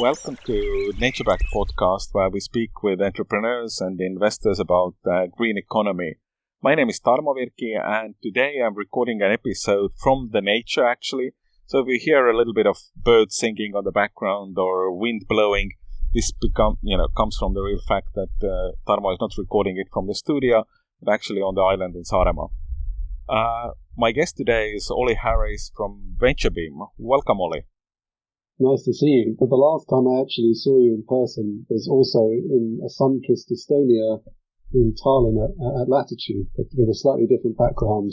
welcome to NatureBacked podcast, where we speak with entrepreneurs and investors about the green economy. My name is Tarmo Virki, and today I'm recording an episode from the nature, actually. So if you hear a little bit of birds singing on the background or wind blowing, this comes from the real fact that Tarmo is not recording it from the studio, but actually on the island in Saaremaa. My guest today is Oli Harris from Venturebeam. Welcome, Oli. Nice to see you. But the last time I actually saw you in person was also in a sun-kissed Estonia in Tallinn at latitude, but with a slightly different background.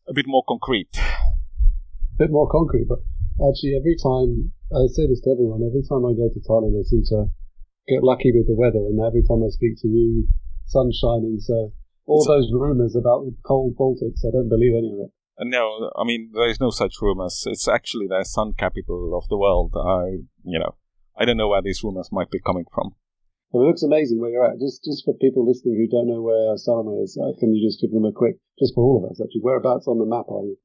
A bit more concrete. But actually every time, I say this to everyone, every time I go to Tallinn I seem to get lucky with the weather, and every time I speak to you, sun's shining, so all those rumours about the cold Baltics, I don't believe any of it. No, I mean, there is no such rumors. It's actually the sun capital of the world. I don't know where these rumors might be coming from. Well, it looks amazing where you're at. Just for people listening who don't know where Saaremaa is, can you just give them a quick, just for all of us actually, whereabouts on the map are you?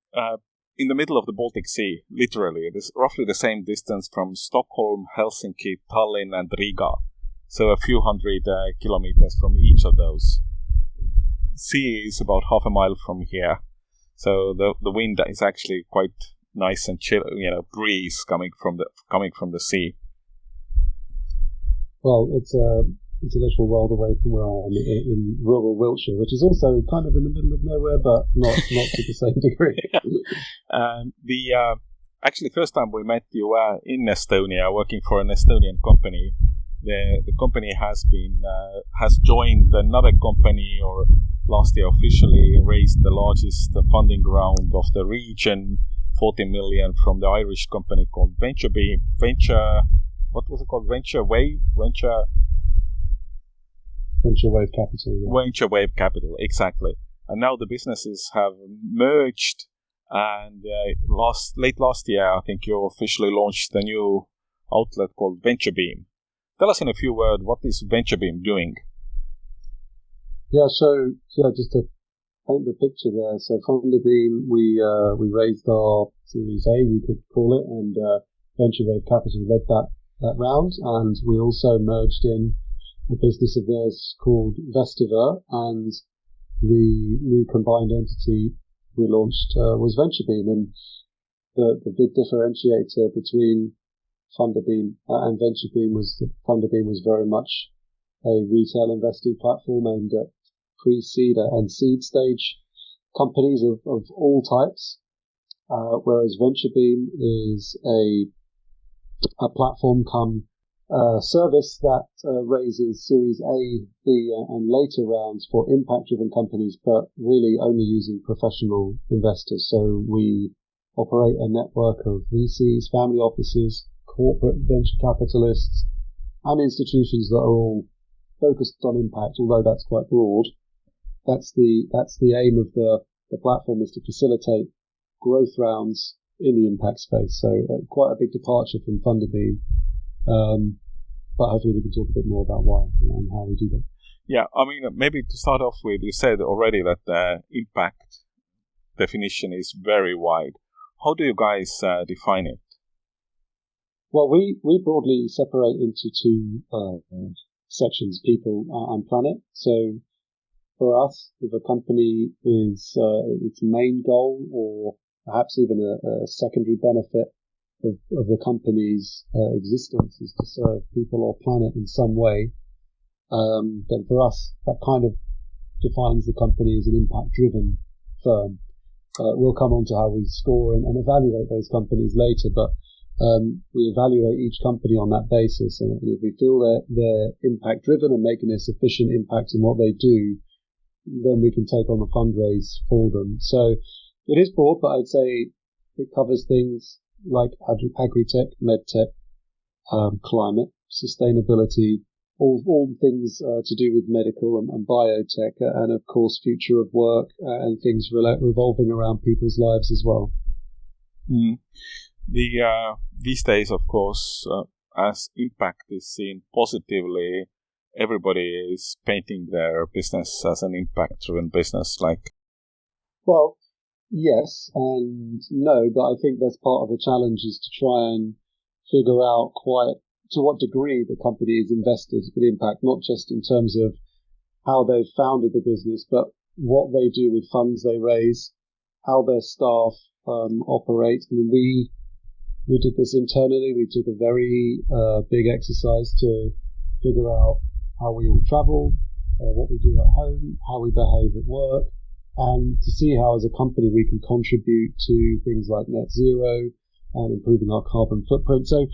In the middle of the Baltic Sea, literally. It is roughly the same distance from Stockholm, Helsinki, Tallinn and Riga. So a few hundred kilometers from each of those. Sea is about half a mile from here. So the wind is actually quite nice and chill, breeze coming from the sea. Well, it's a little world away from where I am in rural Wiltshire, which is also kind of in the middle of nowhere, but not to the same degree. Actually, first time we met, you were in Estonia, working for an Estonian company. The company has joined another company, or last year officially raised the largest funding round of the region, 40 million from the Irish company called Venturebeam. What was it called? Venturewave Capital. Yeah. Venturewave Capital, exactly. And now the businesses have merged, and late last year, I think you officially launched a new outlet called Venturebeam. Tell us in a few words, what is Venturebeam doing? Yeah, just to paint the picture there. So from the Beam, we raised our Series A, you could call it, and Venturewave Capital led that round, and we also merged in a business of theirs called Vestiver, and the new combined entity we launched was Venturebeam, and the big differentiator between Funderbeam and Venturebeam was that Funderbeam was very much a retail investing platform aimed at pre-seed and seed stage companies of all types, whereas Venturebeam is a platform come service that raises Series A, B, and later rounds for impact-driven companies, but really only using professional investors. So we operate a network of VCs, family offices, corporate venture capitalists, and institutions that are all focused on impact, although that's quite broad. That's the aim of the platform, is to facilitate growth rounds in the impact space. So quite a big departure from Funderbeam. But hopefully we can talk a bit more about why and how we do that. Yeah, I mean, maybe to start off with, you said already that the impact definition is very wide. How do you guys define it? Well, we broadly separate into two sections, people and planet. So for us, if a company is its main goal, or perhaps even a secondary benefit of the company's existence is to serve people or planet in some way, then for us, that kind of defines the company as an impact-driven firm. We'll come on to how we score and evaluate those companies later, but we evaluate each company on that basis, and if we feel they're impact-driven and making a sufficient impact in what they do, then we can take on the fundraise for them. So it is broad, but I'd say it covers things like agri-tech, med-tech, climate, sustainability, all things to do with medical and biotech, and of course future of work and things revolving around people's lives as well. These days, of course, as impact is seen positively, everybody is painting their business as an impact-driven business. Well, yes and no, but I think that's part of the challenge, is to try and figure out quite to what degree the company is invested in impact, not just in terms of how they've founded the business, but what they do with funds they raise, how their staff operate. I mean, we did this internally. We took a very big exercise to figure out how we all travel, what we do at home, how we behave at work, and to see how as a company we can contribute to things like net zero and improving our carbon footprint. So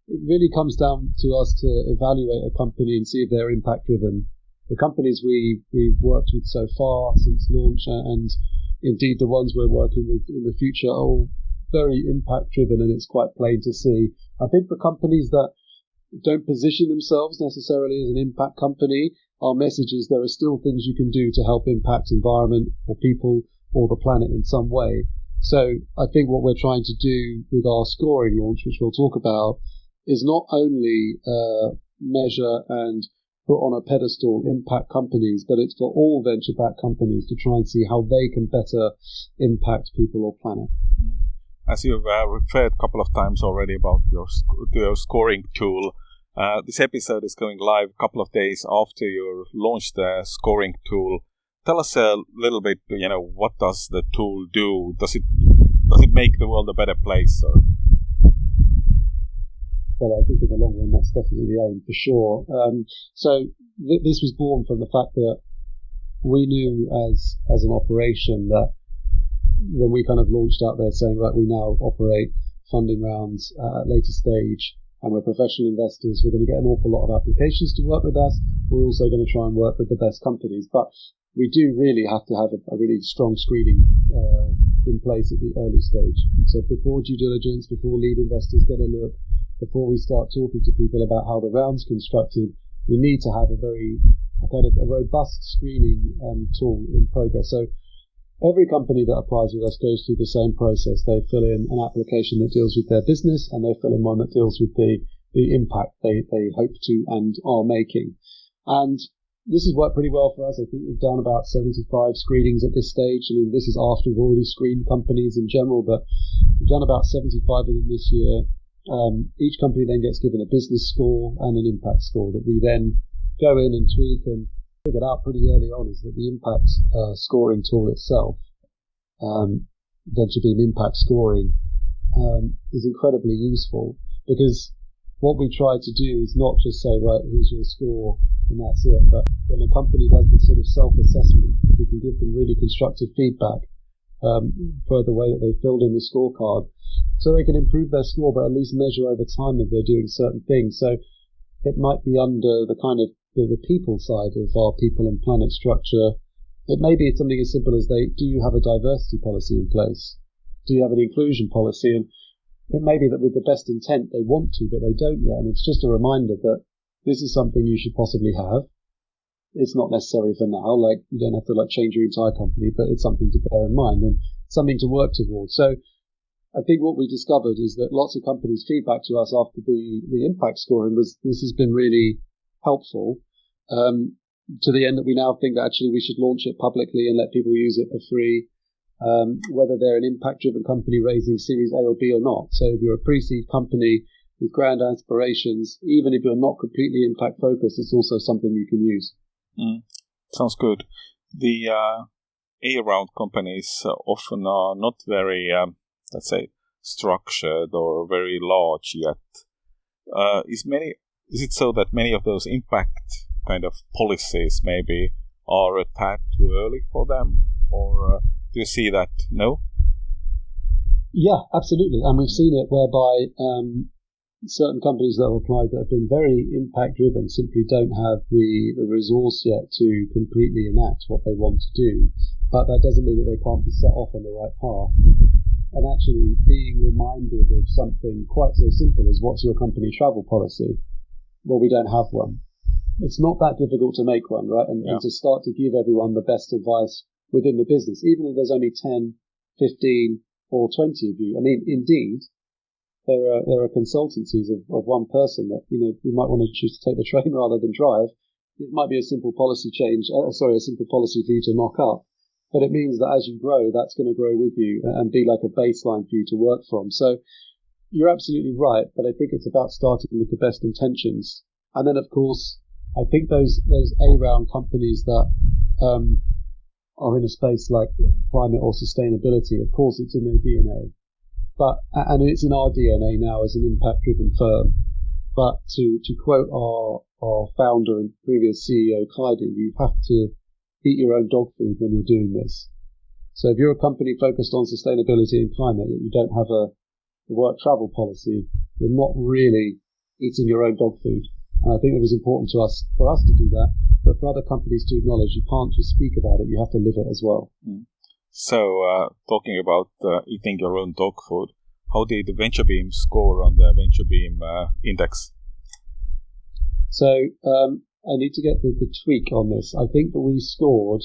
it really comes down to us to evaluate a company and see if they're impact driven. The companies we've worked with so far since launch, and indeed the ones we're working with in the future, are all very impact driven, and it's quite plain to see. I think for companies that don't position themselves necessarily as an impact company, our message is there are still things you can do to help impact environment or people or the planet in some way. So I think what we're trying to do with our scoring launch, which we'll talk about, is not only measure and put on a pedestal impact companies, but it's for all venture-backed companies to try and see how they can better impact people or planet. As you've referred a couple of times already about your scoring tool, this episode is going live a couple of days after you launched the scoring tool. Tell us a little bit, what does the tool do? Does it make the world a better place? Or? Well, I think in the long run, that's definitely the aim, for sure. So this was born from the fact that we knew as an operation that when we kind of launched out there saying, right, we now operate funding rounds at later stage, and we're professional investors, we're going to get an awful lot of applications to work with us. We're also going to try and work with the best companies. But we do really have to have a really strong screening in place at the early stage. So before due diligence, before lead investors get a look, before we start talking to people about how the round's constructed, we need to have a robust screening tool in progress. So every company that applies with us goes through the same process. They fill in an application that deals with their business, and they fill in one that deals with the impact they hope to and are making. And this has worked pretty well for us. I think we've done about 75 screenings at this stage. I mean, this is after we've already screened companies in general, but we've done about 75 of them this year. Each company then gets given a business score and an impact score that we then go in and tweak, and figured out pretty early on is that the impact scoring tool itself, Venturebeam impact scoring, is incredibly useful, because what we try to do is not just say, right, here's your score and that's it, but when a company does this sort of self-assessment, we can give them really constructive feedback for the way that they filled in the scorecard, so they can improve their score, but at least measure over time if they're doing certain things. So it might be under the kind of the people side of our people and planet structure. It may be something as simple as do you have a diversity policy in place? Do you have an inclusion policy? And it may be that with the best intent they want to, but they don't yet. And it's just a reminder that this is something you should possibly have. It's not necessary for now. Like, you don't have to change your entire company, but it's something to bear in mind and something to work towards. So I think what we discovered is that lots of companies' feedback to us after the impact scoring was this has been really helpful, to the end that we now think that actually we should launch it publicly and let people use it for free, whether they're an impact-driven company raising Series A or B or not. So if you're a pre-seed company with grand aspirations, even if you're not completely impact-focused, it's also something you can use. Sounds good. The A-round companies often are not very, let's say, structured or very large yet. Is it so that many of those impact kind of policies maybe are a tad too early for them, or do you see that? No? Yeah, absolutely. And we've seen it whereby certain companies that have applied that have been very impact driven simply don't have the resource yet to completely enact what they want to do. But that doesn't mean that they can't be set off on the right path. And actually being reminded of something quite so simple as what's your company travel policy? Well, we don't have one. It's not that difficult to make one, right? And to start to give everyone the best advice within the business, even if there's only 10, 15 or 20 of you. I mean, indeed, there are consultancies of one person that, you might want to choose to take the train rather than drive. It might be a simple policy a simple policy for you to knock up. But it means that as you grow, that's going to grow with you and be like a baseline for you to work from. So, you're absolutely right, but I think it's about starting with the best intentions. And then, of course, I think those A-round companies that are in a space like climate or sustainability, of course, it's in their DNA. And it's in our DNA now as an impact-driven firm. But to quote our founder and previous CEO, Clyde, you have to eat your own dog food when you're doing this. So if you're a company focused on sustainability and climate, yet you don't have a work travel policy, you're not really eating your own dog food. And I think it was important for us to do that, but for other companies to acknowledge you can't just speak about it, you have to live it as well. So, talking about eating your own dog food, how did Venturebeam score on the Venturebeam index? So, I need to get the tweak on this. I think that we scored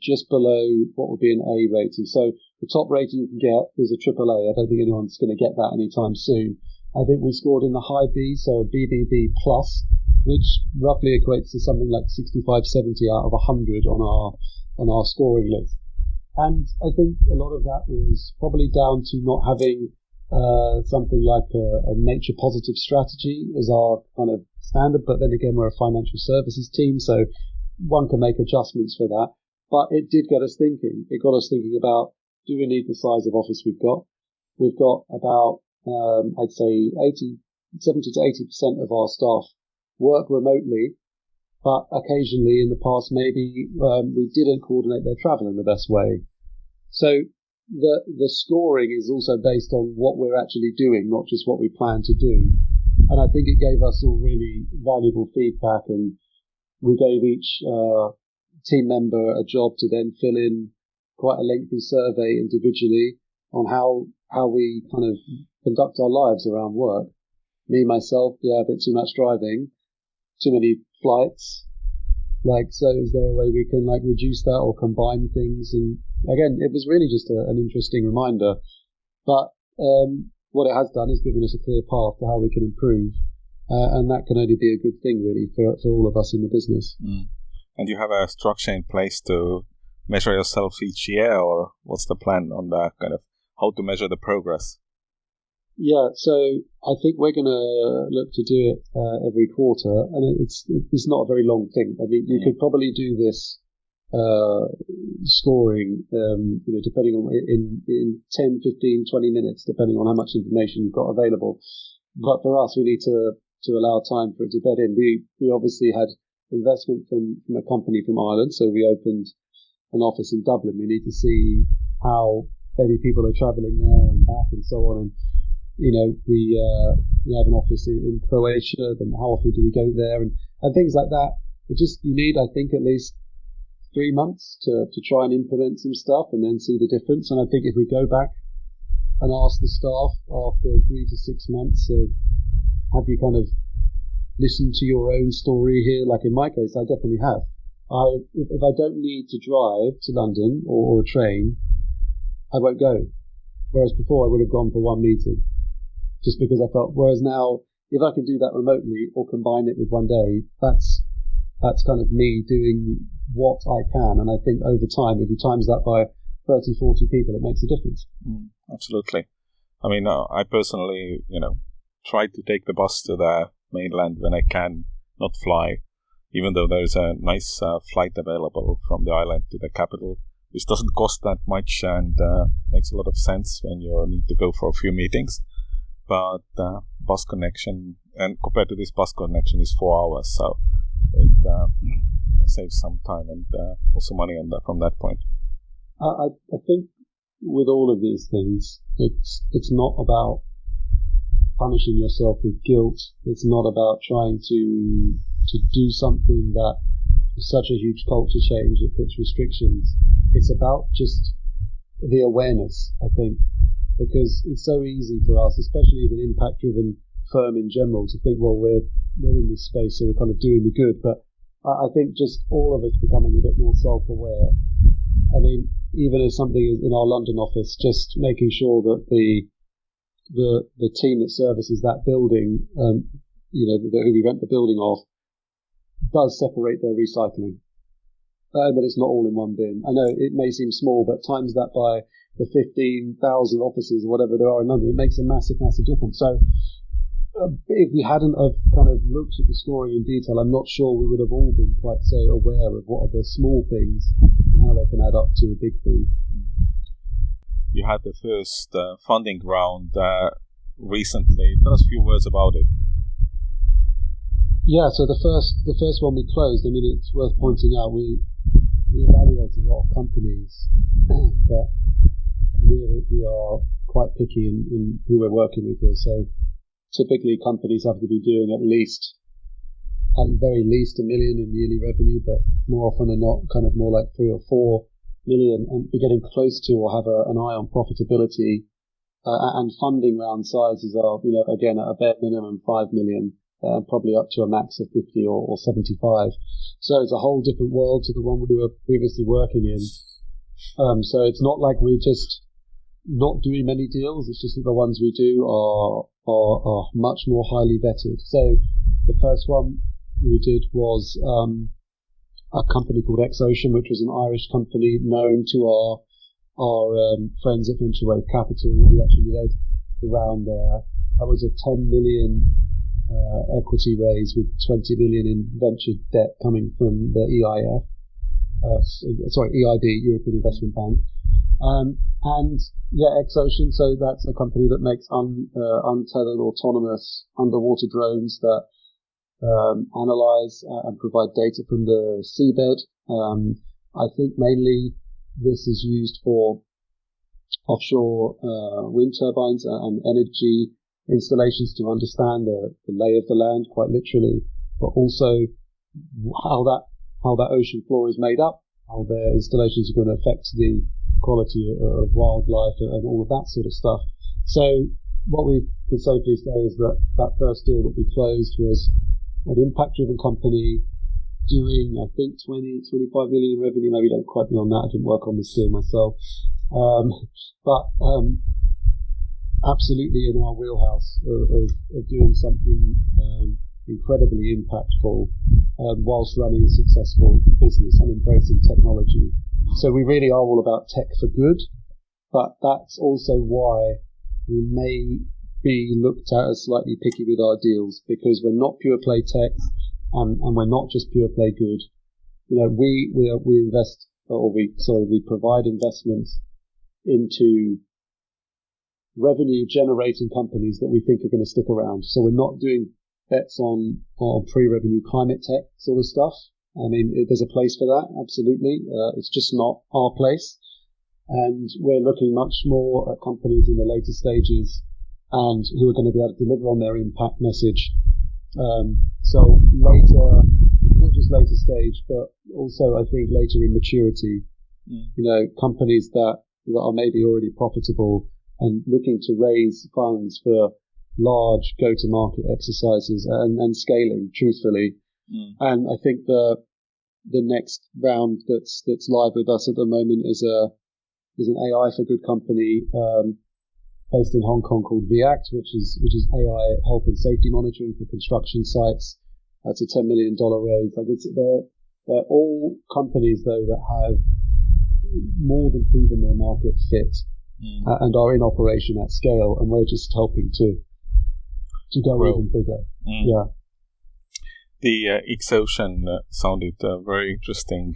just below what would be an A rating. So the top rating you can get is a AAA. I don't think anyone's going to get that anytime soon. I think we scored in the high B, so a BBB plus, which roughly equates to something like 65, 70 out of 100 on our scoring list. And I think a lot of that was probably down to not having something like a nature positive strategy as our kind of standard, but then again, we're a financial services team, so one can make adjustments for that. But it did get us thinking. It got us thinking about, do we need the size of office we've got? We've got about, I'd say 70 to 80% of our staff work remotely, but occasionally in the past, maybe we didn't coordinate their travel in the best way. So the scoring is also based on what we're actually doing, not just what we plan to do. And I think it gave us all really valuable feedback, and we gave each team member a job to then fill in quite a lengthy survey individually on how we kind of conduct our lives around work. Me, myself, a bit too much driving, too many flights. So is there a way we can reduce that or combine things? And again, it was really just an interesting reminder. But what it has done is given us a clear path to how we can improve. And that can only be a good thing, really, for all of us in the business. And you have a structure in place to measure yourself each year, or what's the plan on that, kind of how to measure the progress? Yeah, so I think we're going to look to do it every quarter, and it's not a very long thing. I mean, you could probably do this scoring, depending on in 10, 15, 20 minutes, depending on how much information you've got available. But for us, we need to allow time for it to bed in. We obviously had investment from a company from Ireland, so we opened an office in Dublin. We need to see how many people are travelling there and back and so on. And we have an office in Croatia. Then how often do we go there and things like that? You need, I think, at least 3 months to try and implement some stuff and then see the difference. And I think if we go back and ask the staff after 3 to 6 months of, have you kind of listened to your own story here? Like in my case, I definitely have. If I don't need to drive to London or a train, I won't go. Whereas before I would have gone for one meeting, just because I felt. Whereas now, if I can do that remotely or combine it with one day, that's kind of me doing what I can. And I think over time, if you times that by 30, 40 people, it makes a difference. Absolutely. I mean, I personally, try to take the bus to the mainland when I can, not fly, even though there's a nice flight available from the island to the capital, which doesn't cost that much and makes a lot of sense when you need to go for a few meetings. But bus connection, and compared to this bus connection, is 4 hours, so it saves some time and also money on that from that point. I think with all of these things, it's not about punishing yourself with guilt. It's not about trying to do something that is such a huge culture change that puts restrictions. It's about just the awareness, I think, because it's so easy for us, especially as an impact-driven firm in general, to think, well, we're in this space, so we're kind of doing the good. But I think just all of us becoming a bit more self-aware. I mean, even as something in our London office, just making sure that the team that services that building, who we rent the building off, does separate their recycling. That it's not all in one bin. I know it may seem small, but times that by the 15,000 offices or whatever there are in London. It makes a massive, massive difference. So if we hadn't have kind of looked at the story in detail, I'm not sure we would have all been quite so aware of what are the small things and how they can add up to a big thing. You had the first funding round recently. Tell us a few words about it. Yeah, so the first one we closed. I mean, it's worth pointing out we evaluated a lot of companies, but we are quite picky in who we're working with here. So typically companies have to be doing at the very least $1 million in yearly revenue, but more often than not, kind of more like 3 or 4 million, and be getting close to or have an eye on profitability. And funding round sizes are, again, at a bare minimum 5 million, probably up to a max of 50 or 75. So it's a whole different world to the one we were previously working in. So it's not like we're just not doing many deals. It's just that the ones we do are much more highly vetted. So the first one we did was a company called Xocean, which was an Irish company known to our friends at Venturebeam Capital, who actually led the round there. That was a 10 million equity raise with 20 million in venture debt coming from the EIB, European Investment Bank. And yeah, Xocean, so that's a company that makes untethered autonomous underwater drones that analyze and provide data from the seabed. I think mainly this is used for offshore wind turbines and energy installations to understand the lay of the land, quite literally, but also how that ocean floor is made up, how their installations are going to affect the quality of wildlife and all of that sort of stuff. So what we can safely say is that first deal that we closed was an impact-driven company doing, I think, 25 million in revenue. Maybe don't quote me on that. I didn't work on this deal myself. But absolutely in our wheelhouse of doing something incredibly impactful whilst running a successful business and embracing technology. So we really are all about tech for good, but that's also why we may be looked at as slightly picky with our deals, because we're not pure play tech and we're not just pure play good. We provide investments into revenue generating companies that we think are going to stick around. So we're not doing bets on pre-revenue climate tech sort of stuff. I mean, there's a place for that, absolutely. It's just not our place. And we're looking much more at companies in the later stages and who are going to be able to deliver on their impact message. So later, not just later stage, but also I think later in maturity, companies that are maybe already profitable and looking to raise funds for large go-to-market exercises and scaling, truthfully. And I think the next round that's live with us at the moment is an AI for good company based in Hong Kong called VACT, which is AI health and safety monitoring for construction sites. That's a $10 million raise. They're all companies though that have more than proven their market fit and are in operation at scale, and we're just helping to go even bigger. Yeah. The Xocean sounded very interesting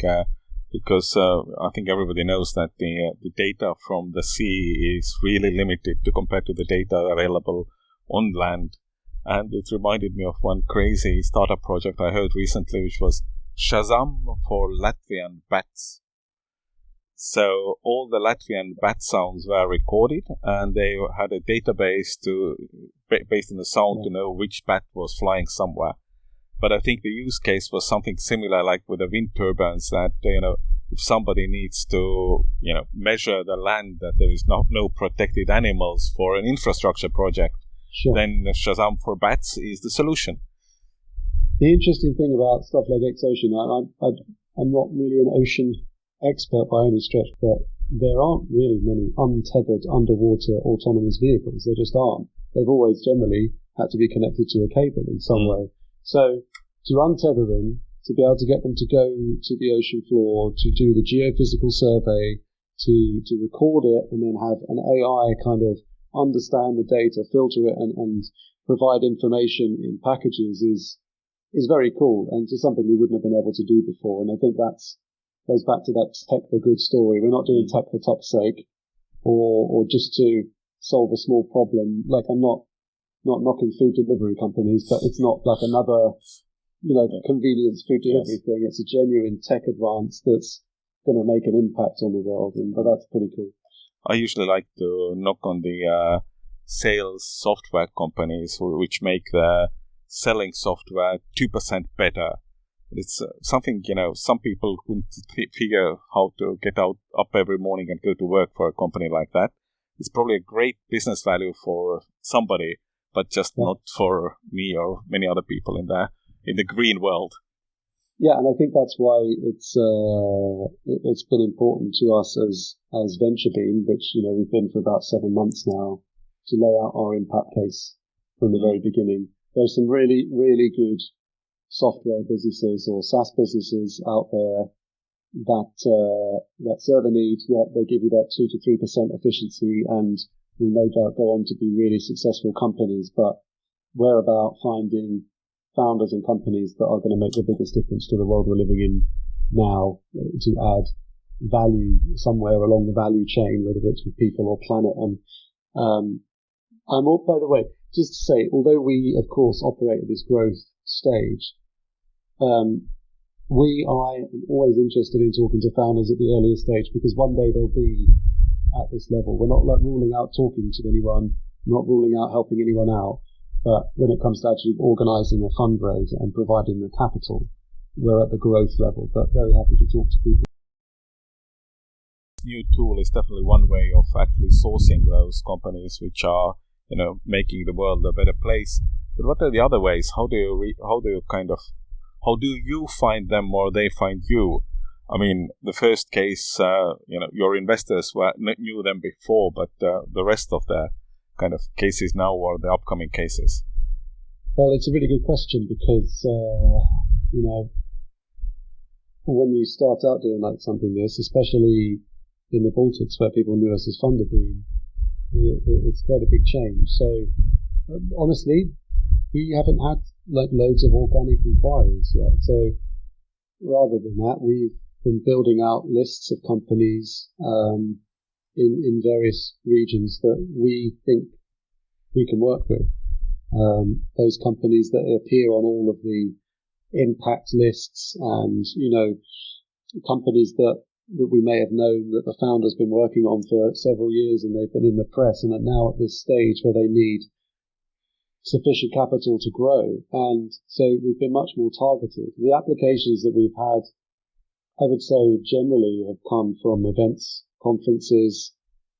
because I think everybody knows that the data from the sea is really limited compared to the data available on land. And it reminded me of one crazy startup project I heard recently, which was Shazam for Latvian bats. So all the Latvian bat sounds were recorded, and they had a database based on the sound to know which bat was flying somewhere. But I think the use case was something similar, like with the wind turbines, that if somebody needs to measure the land that there is no protected animals for an infrastructure project, then Shazam for bats is the solution. The interesting thing about stuff like Xocean, I'm not really an ocean expert by any stretch, but there aren't really many untethered underwater autonomous vehicles. There just aren't. They've always generally had to be connected to a cable in some way. So to untether them, to be able to get them to go to the ocean floor, to do the geophysical survey, to record it and then have an AI kind of understand the data, filter it, and provide information in packages is very cool, and just something we wouldn't have been able to do before. And I think that's goes back to that tech for good story. We're not doing tech for tech's sake, or just to solve a small problem. Like, I'm not knocking food delivery companies, but it's not like another, convenience food delivery thing. It's a genuine tech advance that's going to make an impact on the world, and that's pretty cool. I usually like to knock on the sales software companies which make the selling software 2% better. It's something, some people couldn't figure how to get up every morning and go to work for a company like that. It's probably a great business value for somebody, but just not for me or many other people in the green world. Yeah, and I think that's why it's been important to us as Venturebeam, which we've been for about 7 months now, to lay out our impact case from the very beginning. There's some really, really good software businesses or SaaS businesses out there that serve a need. Yeah, they give you that 2 to 3% efficiency and will no doubt go on to be really successful companies. But we're about finding founders and companies that are going to make the biggest difference to the world we're living in now, to add value somewhere along the value chain, whether it's with people or planet. And I'm all, by the way, just to say, although we of course operate at this growth stage, I am always interested in talking to founders at the earlier stage, because one day they'll be at this level. We're not ruling out talking to anyone, not ruling out helping anyone out. But when it comes to actually organising a fundraise and providing the capital, we're at the growth level, but very happy to talk to people. New tool is definitely one way of actually sourcing those companies which are, making the world a better place. But what are the other ways? How do you find them, or they find you? I mean, the first case, your investors knew them before, but the rest of the kind of cases now, or the upcoming cases? Well, it's a really good question, because when you start out doing like something this, especially in the Baltics where people knew us as Venturebeam, it's quite a big change. So honestly, we haven't had like loads of organic inquiries yet. So rather than that, we've been building out lists of companies in various regions that we think we can work with. Those companies that appear on all of the impact lists, and companies that we may have known that the founder's been working on for several years, and they've been in the press and are now at this stage where they need sufficient capital to grow. And so we've been much more targeted. The applications that we've had, I would say, generally have come from events, conferences,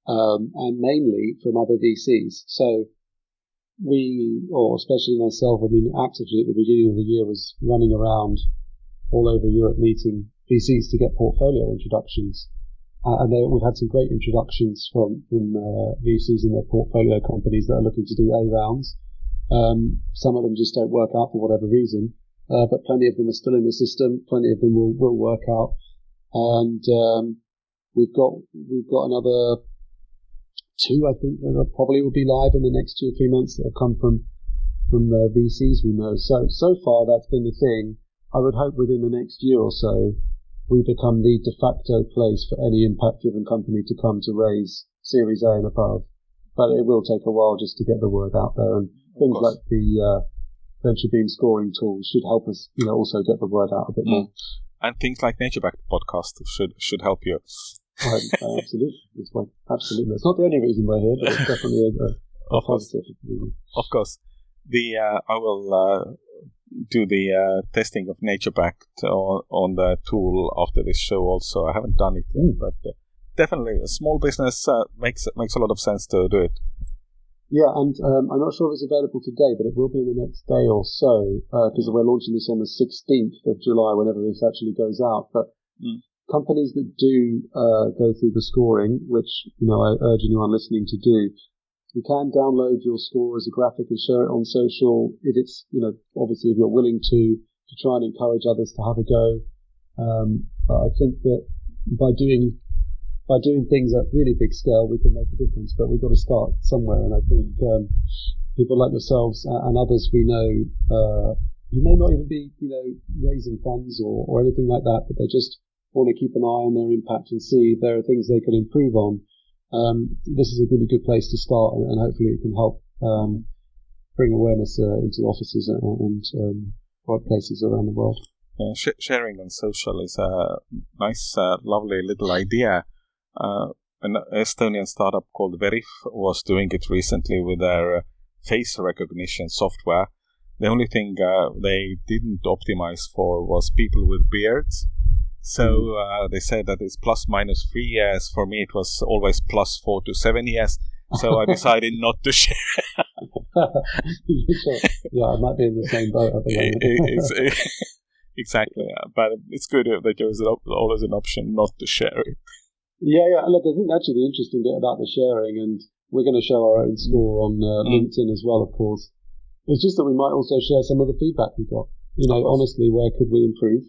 and mainly from other VCs. So especially myself, actively at the beginning of the year was running around all over Europe meeting VCs to get portfolio introductions. And we've had some great introductions from VCs in their portfolio companies that are looking to do A rounds. Some of them just don't work out for whatever reason, but plenty of them are still in the system. Plenty of them will work out. And we've got another 2, I think, that probably will be live in the next 2 or 3 months, that have come from VCs we know. So far that's been the thing. I would hope within the next year or so we become the de facto place for any impact-driven company to come to raise Series A and above. But it will take a while just to get the word out there, and things like the Venturebeam scoring tool should help us, also get the word out a bit more. And things like Venturebeam podcast should help you. Absolutely. Absolutely. It's not the only reason we're here, but it's definitely a positive. Of course. I will do the testing of NatureBacked on the tool after this show also. I haven't done it yet, but definitely a small business makes a lot of sense to do it. Yeah, and I'm not sure if it's available today, but it will be in the next day or so, because we're launching this on the 16th of July, whenever this actually goes out. But companies that do go through the scoring, which I urge anyone listening to do, you can download your score as a graphic and share it on social. If it's, obviously if you're willing to try and encourage others to have a go. But I think that by by doing things at really big scale, we can make a difference. But we've got to start somewhere. And I think people like yourselves and others we know who may not even be, raising funds or anything like that, but they just want to keep an eye on their impact and see if there are things they can improve on. This is a really good place to start, and hopefully it can help bring awareness into offices and workplaces around the world. Yeah, sharing on social is a nice, lovely little idea. An Estonian startup called Verif was doing it recently with their face recognition software. The only thing they didn't optimize for was people with beards. So they said that it's plus minus 3 years. For me, it was always plus 4 to 7 years. So I decided not to share. Yeah, I might be in the same boat at the moment. Exactly, but it's good that there is always an option not to share it. Yeah. Look, I think actually the interesting bit about the sharing, and we're going to show our own score on LinkedIn as well, of course. It's just that we might also share some of the feedback we got. Honestly, where could we improve?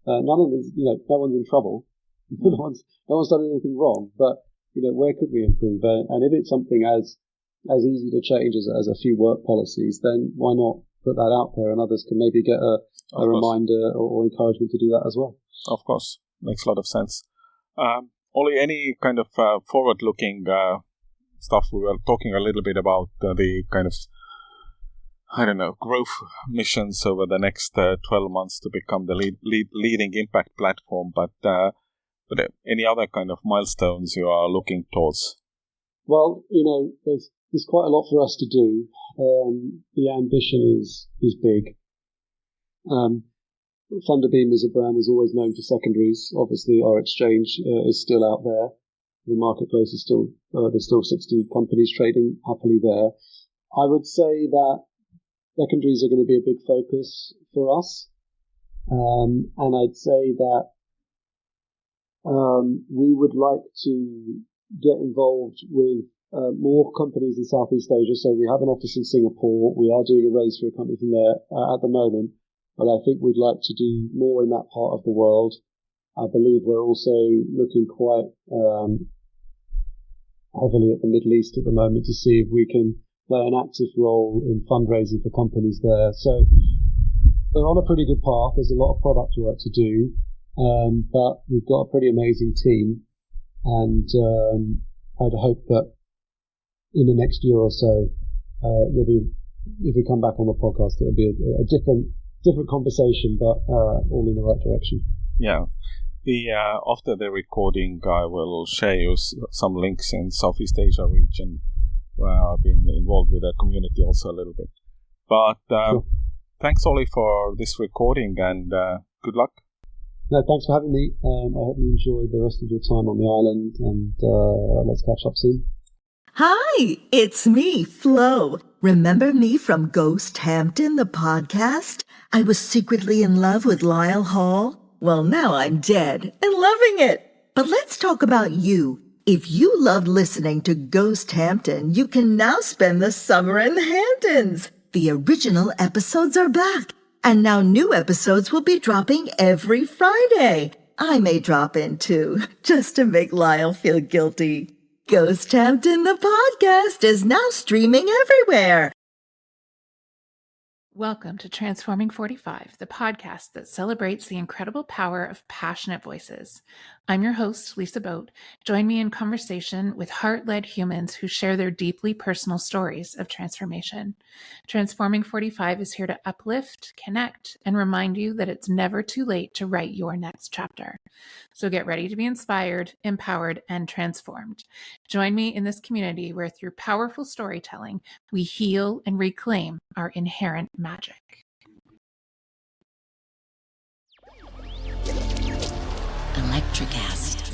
None of these, no one's in trouble. No one's done anything wrong. But where could we improve? And if it's something as easy to change as a few work policies, then why not put that out there, and others can maybe get a reminder or encouragement to do that as well. Of course, makes a lot of sense. Oli, any kind of forward-looking stuff? We were talking a little bit about the kind of growth missions over the next 12 months to become the leading impact platform. But any other kind of milestones you are looking towards? Well, there's quite a lot for us to do. The ambition is big. Venturebeam as a brand was always known for secondaries. Obviously, our exchange is still out there. The marketplace is still there's still 60 companies trading happily there. I would say that secondaries are going to be a big focus for us, and I'd say that we would like to get involved with more companies in Southeast Asia. So we have an office in Singapore. We are doing a raise for a company from there at the moment, but I think we'd like to do more in that part of the world. I believe we're also looking quite heavily at the Middle East at the moment to see if we can play an active role in fundraising for companies there. So we're on a pretty good path. There's a lot of product work to do, but we've got a pretty amazing team, and I'd hope that in the next year or so, if we come back on the podcast, it'll be a different conversation, but all in the right direction. Yeah. After the recording, I will share you some links in Southeast Asia region where I've been involved with the community also a little bit. But Sure. Thanks, Oli, for this recording, and good luck. No, thanks for having me. I hope you enjoyed the rest of your time on the island, and let's catch up soon. Hi, it's me, Flo. Remember me from Ghost Hampton, the podcast? I was secretly in love with Lyle Hall. Well, now I'm dead and loving it. But let's talk about you. If you loved listening to Ghost Hampton, you can now spend the summer in the Hamptons. The original episodes are back, and now new episodes will be dropping every Friday. I may drop in too, just to make Lyle feel guilty. Ghost Hampton, the podcast, is now streaming everywhere. Welcome to Transforming 45, the podcast that celebrates the incredible power of passionate voices. I'm your host, Lisa Boat. Join me in conversation with heart-led humans who share their deeply personal stories of transformation. Transforming 45 is here to uplift, connect, and remind you that it's never too late to write your next chapter. So get ready to be inspired, empowered, and transformed. Join me in this community where through powerful storytelling, we heal and reclaim our inherent magic. Electricast.